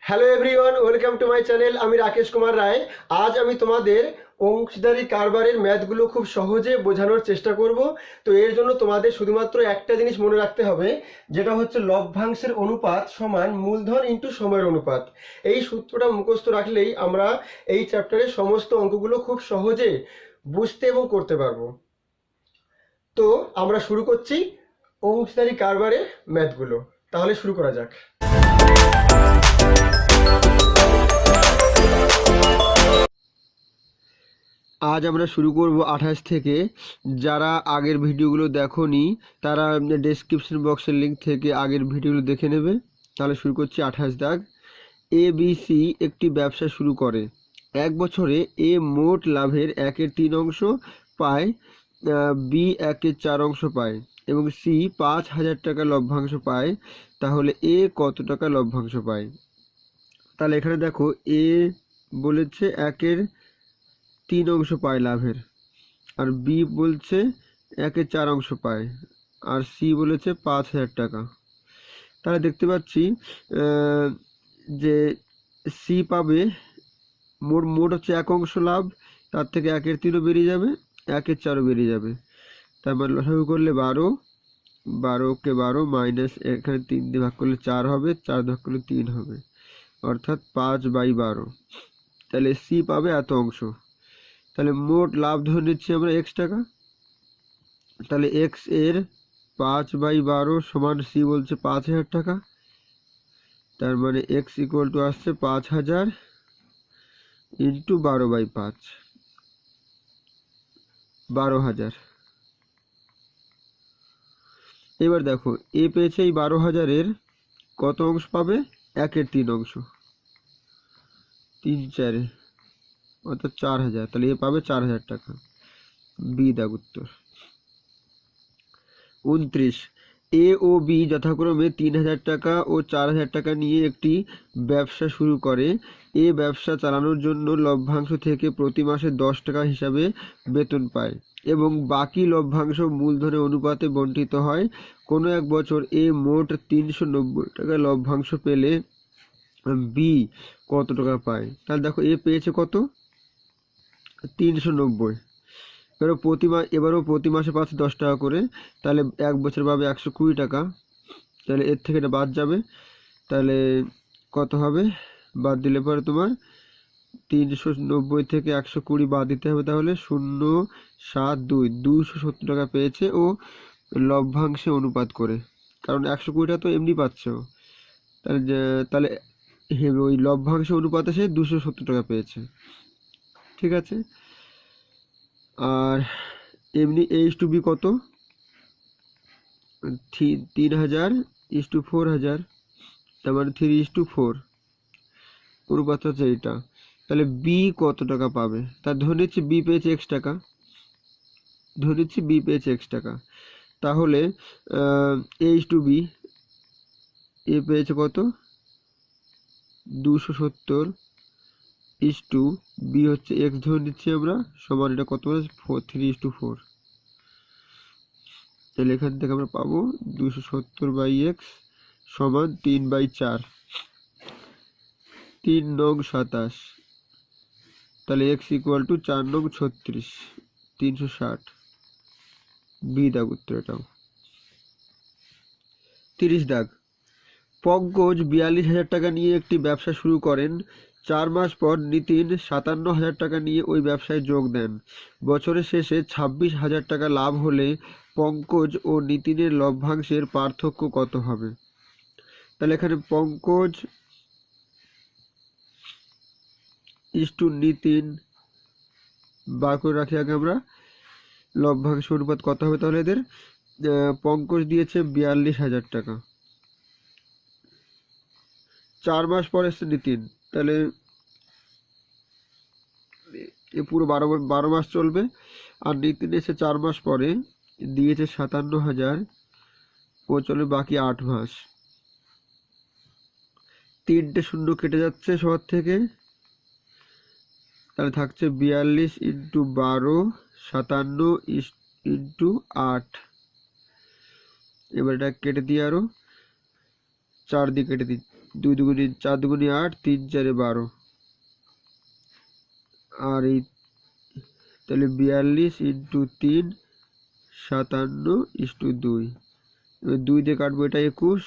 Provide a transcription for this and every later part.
Hello everyone, welcome to my channel. আমি রাকেশ কুমার রায়। আজ আমি তোমাদের অংশীদারি কারবারের ম্যাথগুলো খুব সহজে বোঝানোর চেষ্টা করব। তো এর জন্য তোমাদের শুধুমাত্র একটা জিনিস মনে রাখতে হবে, যেটা হচ্ছে লভ্যাংশের অনুপাত সমান মূলধন ইন্টু সময়ের অনুপাত। এই সূত্রটা মুখস্থ রাখলেই আমরা এই চ্যাপ্টারের সমস্ত অঙ্কগুলো খুব সহজে বুঝতে এবং করতে পারবো। তো আমরা শুরু করছি অংশীদারি কারবারের ম্যাথগুলো। তাহলে শুরু করা যাক। আজ আমরা শুরু করব 28 থেকে। যারা আগের ভিডিওগুলো দেখোনি তারা ডেসক্রিপশন বক্সের লিঙ্ক থেকে আগের ভিডিওগুলো দেখে নেবে। তাহলে শুরু করছি 28 দাগ। ABC একটি ব্যবসা শুরু করে। এক বছরে এ মোট লাভের 1/3 পায়, বি 1/4 পায় এবং সি 5,000 টাকা লভ্যাংশ পায়। তাহলে এ কত টাকা লভ্যাংশ পায়? তাহলে এখানে দেখো, এ বলেছে 1/3 পায় লাভের, আর বি বলছে 1/4 পায়, আর সি বলেছে 5,000 টাকা। তাহলে দেখতে পাচ্ছি যে সি পাবে মোট হচ্ছে 1 লাভ, তার থেকে 1/3 বেরিয়ে যাবে, 1/4 বেরিয়ে যাবে। তারপর লসাগু করলে 12কে 12 মাইনাস এখানে 3 দিয়ে ভাগ করলে 4 হবে, 4 ভাগ করলে 3 হবে, অর্থাৎ 5/12। তাহলে সি পাবে এত অংশ। তাহলে মোট লাভ ধরে নিচ্ছি আমরা x টাকা। তাহলে x এর 5/12 সমান সি বলছে 5,000 টাকা। তার মানে x ইকুয়াল টু আসছে 5,000 ইন্টু 12/5, 12,000। এবার দেখো, এ পেয়েছে এই 12,000-এর কত অংশ পাবে? 1/3, 3/4 অর্থাৎ 4,000। তাহলে এ পাবে 4,000 টাকা। বি দাগ উত্তর। 29, এ ও বি যথাক্রমে 3,000 টাকা ও 4,000 টাকা নিয়ে একটি ব্যবসা শুরু করে। এ ব্যবসা চালানোর জন্য লভ্যাংশ থেকে প্রতি মাসে 10 টাকা হিসাবে বেতন পায় এবং বাকি লভ্যাংশ মূলধনের অনুপাতে বণ্টিত হয়। কোনো এক বছর এ মোট 390 টাকা লভ্যাংশ পেলে বি কত টাকা পায়? তাহলে দেখো, এ পেয়েছে কত? 390। এবারও প্রতি মাসে পাচ্ছে 10 টাকা করে। তাহলে এক বছর পাবে 120 টাকা। তাহলে এর থেকে এটা বাদ যাবে। তাহলে কত হবে? বাদ দিলে পরে তোমার 390 থেকে 120 বাদ দিতে হবে। তাহলে 0.72, 270 টাকা পেয়েছে ও লভ্যাংশে অনুপাত করে, কারণ 120 টাকা তো এমনি পাচ্ছ। তাহলে ওই লভ্যাংশ অনুপাতে সে 270 টাকা পেয়েছে। ঠিক আছে। আর এমনি A/B কত? 3,000:4,000, তার মানে 3:4 অনুপাত হচ্ছে এইটা। তাহলে বি কত টাকা পাবে? তার ধরে নিচ্ছি বি পেয়েছে x টাকা, তাহলে A/B, এ পেয়েছে কত? 270, বি হচ্ছে x ধরে নিচ্ছি আমরা, সমান এটা কত? 3:4। তাহলে এখান থেকে আমরা পাবো 270/x সমান 3/4, 3 নং 27। তাহলে x ইকুয়াল টু 4 নং 36, 360। বি দাগ উত্তর এটাও। 30 দাগ। পঙ্কজ 42,000 টাকা নিয়ে একটি ব্যবসা শুরু করেন। 4 মাস পর নিতিন 57,000 টাকা নিয়ে ওই ব্যবসায় যোগ দেন। বছরের শেষে 26,000 টাকা লাভ হলে পঙ্কজ ও নিতিনের লভ্যাংশের পার্থক্য কত হবে? তাহলে এখানে পঙ্কজ ইস্টু নিতিন বার করে রাখি আগে আমরা। লভ্যাংশ অনুপাত কত হবে তাহলে এদের? পঙ্কজ দিয়েছে 42,000 টাকা, 4 মাস পর এসছে নিতিন। তাহলে এ পুরো 12 মাস চলবে। আর নিতিন এসে 4 মাস পরে দিয়েছে 57,000, ও চলে বাকি 8 মাস। 3টে শূন্য কেটে যাচ্ছে সবার থেকে, তাহলে থাকছে 42 ইন্টু 12, 57 ইন্টু 8। এবার এটা কেটে দিই, আরো 4 দিয়ে কেটে দিই, 2 দুগুণে 4 দুগুণে 8, 3 4 12, আর এই তাহলে 42 ইন্টু 3 57/2। এবার 2 দিয়ে কাটবো, এটা 21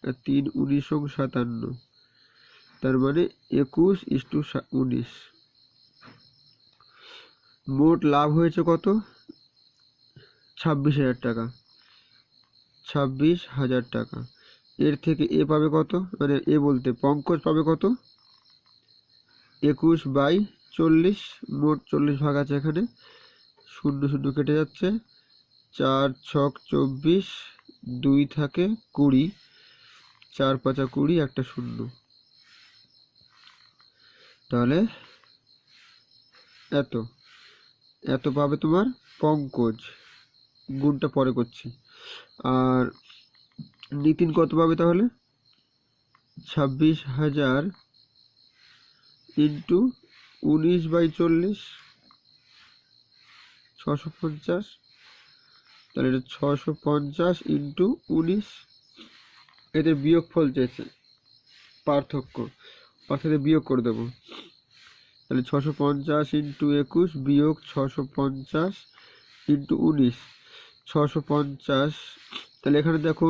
আর 3 19 57, তার মানে 21/19। মোট লাভ হয়েছে কত? 26,000 টাকা। 26,000 টাকা। এর থেকে এ পাবে কত, মানে এ বলতে পঙ্কজ পাবে কত? 21/40। মোট 40 ভাগ আছে এখানে, 0 0 কেটে যাচ্ছে, 4 6 24, 2 থাকে 20, 4 5 20, একটা 0। তাহলে এত এত পাবে তোমার পঙ্কজ। গুণটা পরে করছি। আর নিতিন কত পাবে তাহলে? 26,000 ইন্টু 19/40, 650। তাহলে এটা 650 ইন্টু 19। এদের বিয়োগফল চেয়েছে, পার্থক্য, অর্থাৎ বিয়োগ করে দেবো। তাহলে 650 ইন্টু 21 বিয়োগ 650 ইন্টু 19, 650। তাহলে এখানে দেখো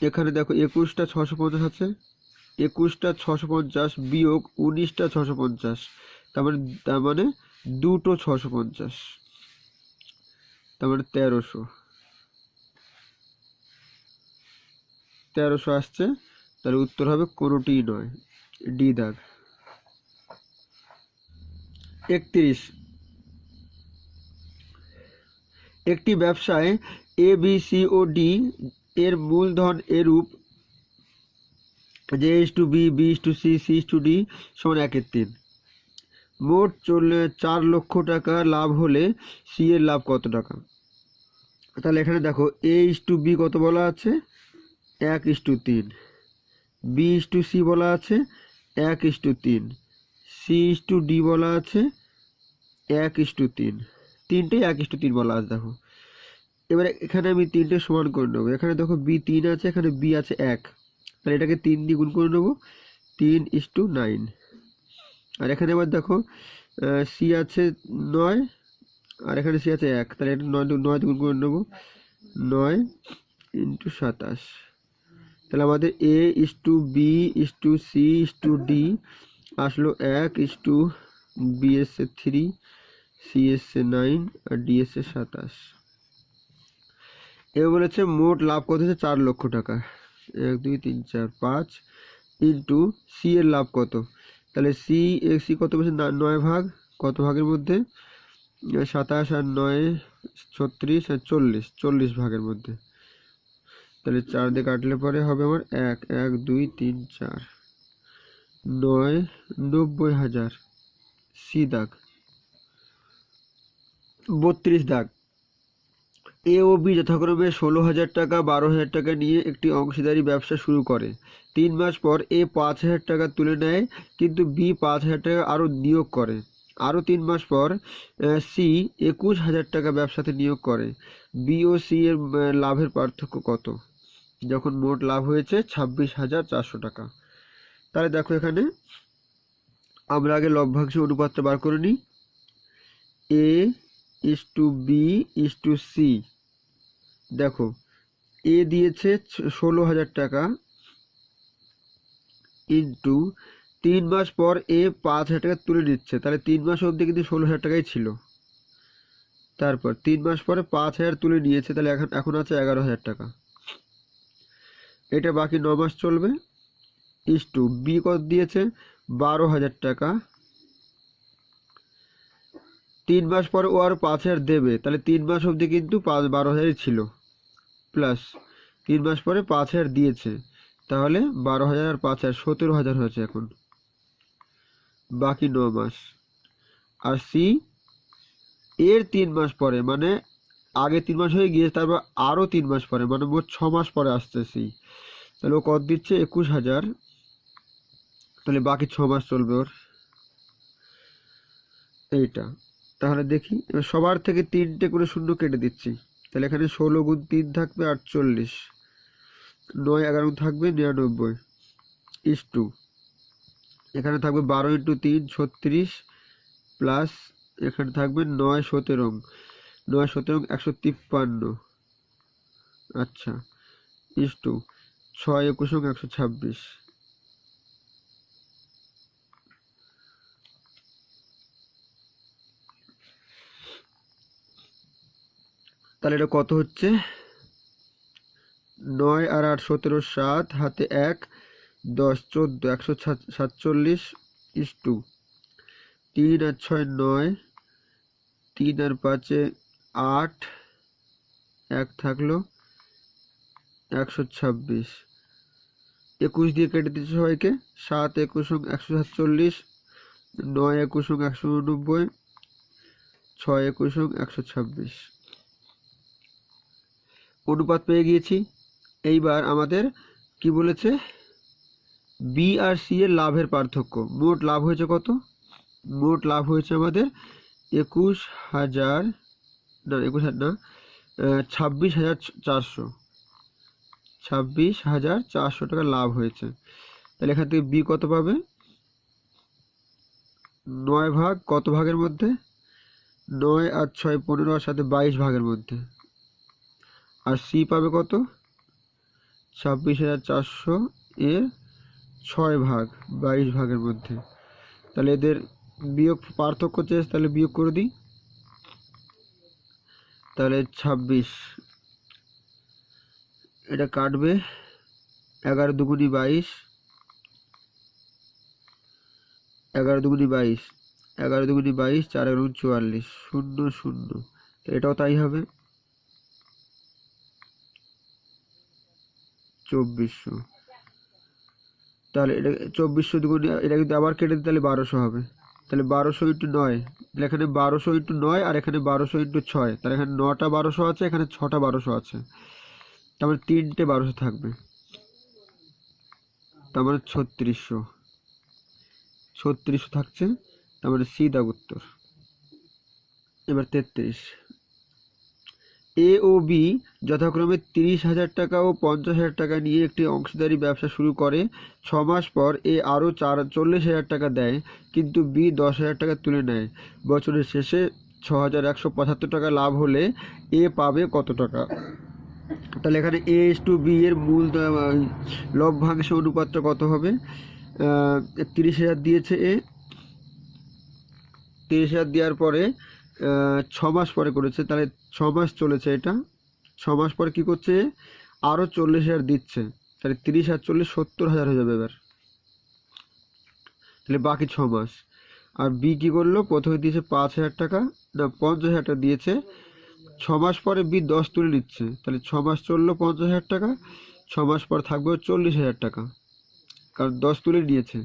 21টা 650 আছে, 21টা 650 বিয়োগ 19টা 650, তার মানে দুটো 650, তার মানে 1300 আসছে। তাহলে উত্তর হবে কোনোটিই নয়, ডি দাগ। 31, একটি ব্যবসায় A B C O D এর মূলধন এরূপ যে A/B, B/C, C/D সমান 1/3। মোট 4 লক্ষ টাকা লাভ হলে সি এর লাভ কত টাকা? তাহলে এখানে দেখো A/B কত বলা আছে? 1/3। B/C বলা আছে 1/3। C/D বলা আছে 1/3। তিনটেই 1/3 বলা আছে। দেখো এবারে এখানে আমি তিনটে সমান করে নেবো। এখানে দেখো B 3 আছে, এখানে B আছে 1, তাহলে এটাকে 3 দিয়ে গুণ করে নেবো, 3:9। আর এখানে আবার দেখো C আছে 9, আর এখানে C আছে 1, তাহলে এটা 9 দিয়ে গুণ করে নেবো, 9 × 27। তাহলে আমাদের A/B/C/D আসলো 1:B/3, C/9 আর D/27। এবার বলেছে মোট লাভ কত হচ্ছে 4 লক্ষ টাকা। 1 2 3 4 5 ইন্টু সি এর লাভ কত? তাহলে সি কত বলছে? 9 ভাগ, কত ভাগের মধ্যে? 27 আর 9 36 আর 40 ভাগের মধ্যে। তাহলে 4 দিয়ে কাটলে পরে হবে আমার 1 1 2 3 4, 9 90,000। সি দাগ। 32 দাগ, এ ও বি যথাক্রমে 16,000 টাকা 12,000 টাকা নিয়ে একটি অংশীদারি ব্যবসা শুরু করে। 3 মাস পর এ 5,000 টাকা তুলে নেয়, কিন্তু বি 5,000 টাকা আরও নিয়োগ করে। আরও 3 মাস পর সি 21,000 টাকা ব্যবসাতে নিয়োগ করে। বি ও সি এর লাভের পার্থক্য কত? যখন মোট লাভ হয়েছে 26,400 টাকা। তাহলে দেখো এখানে আমরা আগে লভ্যাংশ অনুপাতটা বার করে নিই। A/B/C। দেখো এ দিয়েছে 16,000 টাকা ইন্টু 3 মাস পর এ 5,000 টাকা তুলে নিচ্ছে, তাহলে 3 মাস অবধি কিন্তু 16,000 টাকাই ছিল। তারপর 3 মাস পরে 5,000 তুলে নিয়েছে, তাহলে এখন আছে 11,000 টাকা। এটা বাকি 9 মাস চলবে। ইস্টু বি কত দিয়েছে? 12,000 টাকা। 3 মাস পরে ও আরও 5,000 দেবে, তাহলে 3 মাস অবধি কিন্তু 12,000ই ছিল, প্লাস 3 মাস পরে 5,000 দিয়েছে, তাহলে 12,000 আর 5,000 17,000 হয়েছে এখন, বাকি 9 মাস। আর সি এর 3 মাস পরে, মানে আগে 3 মাস হয়ে গিয়েছে, তারপর আরও 3 মাস পরে, মানে মোট 6 মাস পরে আসছে সি। তাহলে ও কত দিচ্ছে? 21,000। তাহলে বাকি 6 মাস চলবে ওর এইটা। তাহলে দেখি এবার সবার থেকে 3টে করে শূন্য কেটে দিচ্ছি। তাহলে এখানে 16 × 3 থাকবে 48, 9 11 থাকবে 99 ইস টু এখানে থাকবে 12 × 3 36 প্লাস এখানে থাকবে 9 17 9 17 153। আচ্ছা ইস টু 6 21 126। তাহলে এটা কত হচ্ছে? 9 আর 8 17 7 হাতে 1 10 14 147 ইস টু 3 আর 6 9 3 আর 5 8 1 থাকলো 126। 21 দিয়ে কেটে দিচ্ছে সবাইকে। 7 21 147 9 21 189 6 21 126 অনুপাত পেয়ে গিয়েছি। এইবার আমাদের কি বলেছে? বি আর সি এর লাভের পার্থক্য। মোট লাভ হয়েছে কত? মোট লাভ হয়েছে আমাদের 26,400 26,400 টাকা লাভ হয়েছে। তাহলে এখান থেকে বি কত পাবে? 9 ভাগ কত ভাগের মধ্যে? 9 আর 6 15 আর সাথে 22 ভাগের মধ্যে। আর সি পাবে কত? 26,400 এর 6 ভাগ 22 ভাগের মধ্যে। তাহলে এদের বিয়োগ পার্থক্য চেয়েছে, তাহলে বিয়োগ করে দিই। তাহলে 26 এটা কাটবে 11 দুগুনি 22 11 দুগুনি 22 11 দুগুনি 22 4 11 44 0 0। এটাও তাই হবে 2400। তাহলে এটা 2400 দুগুনি, এটা যদি আবার কেটে দিই তাহলে 1200 হবে। তাহলে 1200 × 9, তাহলে এখানে 1200 × 9 আর এখানে 1200 × 6, তাহলে এখানে 9টা 1200 আছে, এখানে 6টা 1200 আছে, তার মানে 3টে 1200 থাকবে, তার মানে 3600 থাকছে, তার মানে সি দাগ উত্তর। এবার 33, এ ও বি যথাক্রমে 30,000 টাকা ও 50,000 টাকা নিয়ে একটি অংশীদারি ব্যবসা শুরু করে। 6 মাস পর এ আরও 40,000 টাকা দেয়, কিন্তু বি 10,000 টাকা তুলে নেয়। বছরের শেষে 6,175 টাকা লাভ হলে এ পাবে কত টাকা? তাহলে এখানে এ ইস টু বি এর মূল লভ্যাংশ অনুপাতটা কত হবে? 30,000 দিয়েছে এ, 30,000 দেওয়ার পরে 6 মাস পরে করেছে, তাহলে 6 মাস চলেছে, এটা 6 মাস পরে কী করছে? আরও 40,000 দিচ্ছে, তাহলে 30 আর 40 70,000 হয়ে যাবে এবার। তাহলে বাকি 6 মাস। আর বি কী করলো? প্রথমে দিয়েছে 5,000 টাকা, না 50,000 টাকা দিয়েছে, 6 মাস পরে বি 10 তুলে নিচ্ছে, তাহলে 6 মাস চললো 50,000 টাকা, 6 মাস পর থাকবে 40,000 টাকা, কারণ 10 তুলে নিয়েছে।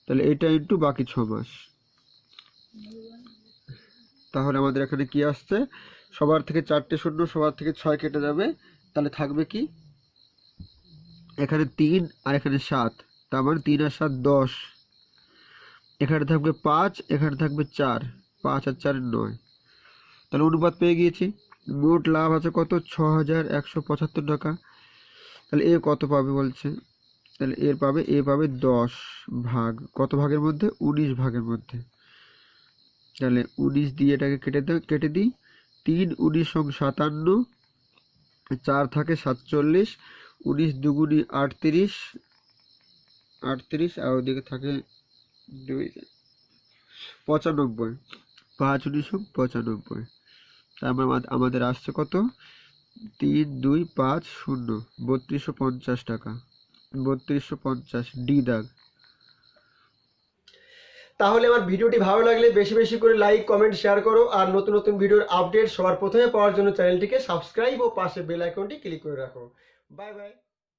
তাহলে এটা ইন্টু বাকি 6 মাস। তাহলে আমাদের এখানে কি আসছে? সবার থেকে 4টে শূন্য, সবার থেকে 6 কেটে যাবে, তাহলে থাকবে কি? এখানে 3 আর এখানে 7, তার মানে 3 আর 7 10, এখানে থাকবে 5, এখানে থাকবে 4, 5 আর 4 9। তাহলে অনুপাত পেয়ে গিয়েছি। মোট লাভ আছে কত? 6,175 টাকা। তাহলে এ কত পাবে বলছে? তাহলে এ পাবে 10 ভাগ কত ভাগের মধ্যে? 19 ভাগের মধ্যে। তাহলে 19 দিয়ে এটাকে কেটে দিই। 3 19 = 57, 4 থাকে 47, 19 দুগুনি 38, আর ওদিকে থাকে 2 95, 5 19 95। তারপর আমাদের আসছে কত? 3 2 5 0 3250 টাকা, 3250 ডি দাগ। তাহলে আমার ভিডিওটি ভালো লাগলে বেশি বেশি করে লাইক কমেন্ট শেয়ার করো, আর নতুন নতুন ভিডিওর আপডেট সবার প্রথমে পাওয়ার জন্য চ্যানেলটিকে সাবস্ক্রাইব ও পাশে বেল আইকনটি ক্লিক করে রাখো। Bye bye.